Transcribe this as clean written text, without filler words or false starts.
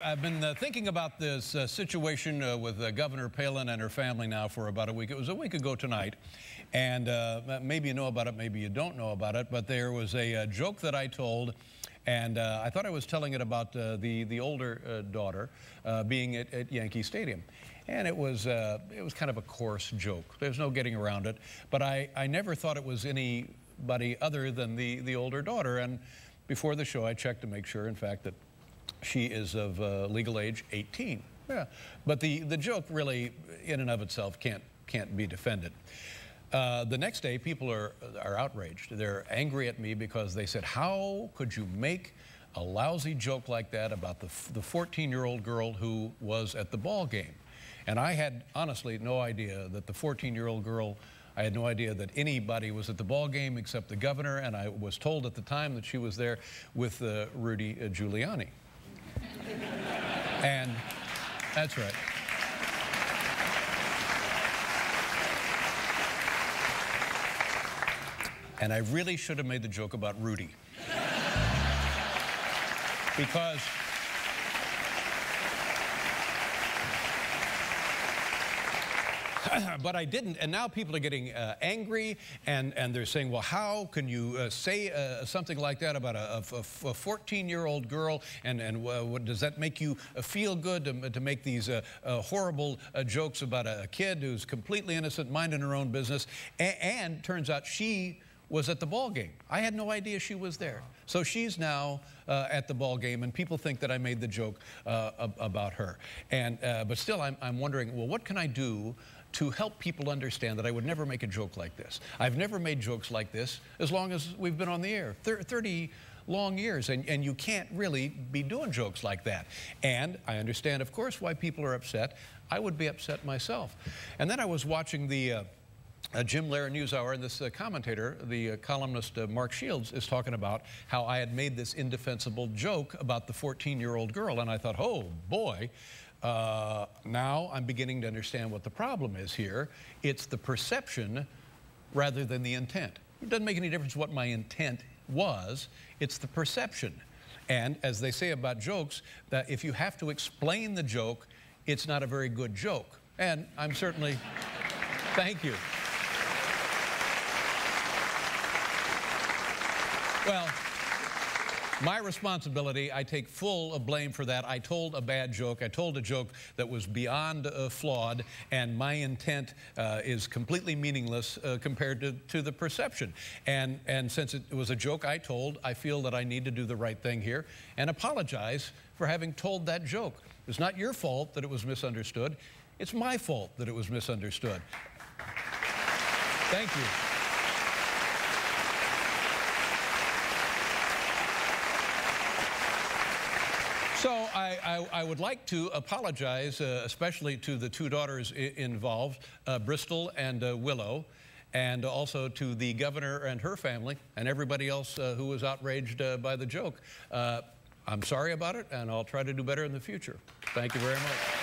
I've been thinking about this situation with Governor Palin and her family now for about a week. It was a week ago tonight, and maybe you know about it, maybe you don't know about it, but there was a joke that I told, and I thought I was telling it about the older daughter being at Yankee Stadium. And it was kind of a coarse joke. There's no getting around it, but I never thought it was anybody other than the older daughter. And before the show, I checked to make sure, in fact, that she is of legal age 18. Yeah, but the joke really, in and of itself, can't be defended. The next day, people are outraged. They're angry at me because they said, "How could you make a lousy joke like that about the 14-year-old girl who was at the ball game?" And I had honestly no idea that the 14-year-old girl. I had no idea that anybody was at the ball game except the governor, and I was told at the time that she was there with Rudy Giuliani. And that's right. And I really should have made the joke about Rudy. Because but I didn't, and now people are getting angry, and they're saying, well, how can you say something like that about a 14-year-old girl, and what, does that make you feel good to make these horrible jokes about a kid who's completely innocent, minding her own business, and turns out she was at the ball game. I had no idea she was there. So she's now at the ball game, and people think that I made the joke about her. And but still, I'm wondering, well, what can I do to help people understand that I would never make a joke like this? I've never made jokes like this as long as we've been on the air, 30 long years, and you can't really be doing jokes like that. And I understand, of course, why people are upset. I would be upset myself. And then I was watching the Jim Lehrer NewsHour, and this commentator, the columnist Mark Shields, is talking about how I had made this indefensible joke about the 14-year-old girl, and I thought, oh boy, now I'm beginning to understand what the problem is here. It's the perception rather than the intent. It doesn't make any difference what my intent was, it's the perception. And as they say about jokes, that if you have to explain the joke, it's not a very good joke. And I'm certainly, thank you. Well, my responsibility, I take full blame for that. I told a bad joke. I told a joke that was beyond flawed, and my intent is completely meaningless compared to the perception. And since it was a joke I told, I feel that I need to do the right thing here and apologize for having told that joke. It's not your fault that it was misunderstood. It's my fault that it was misunderstood. Thank you. So I would like to apologize, especially to the two daughters involved, Bristol and Willow, and also to the governor and her family, and everybody else who was outraged by the joke. I'm sorry about it, and I'll try to do better in the future. Thank you very much.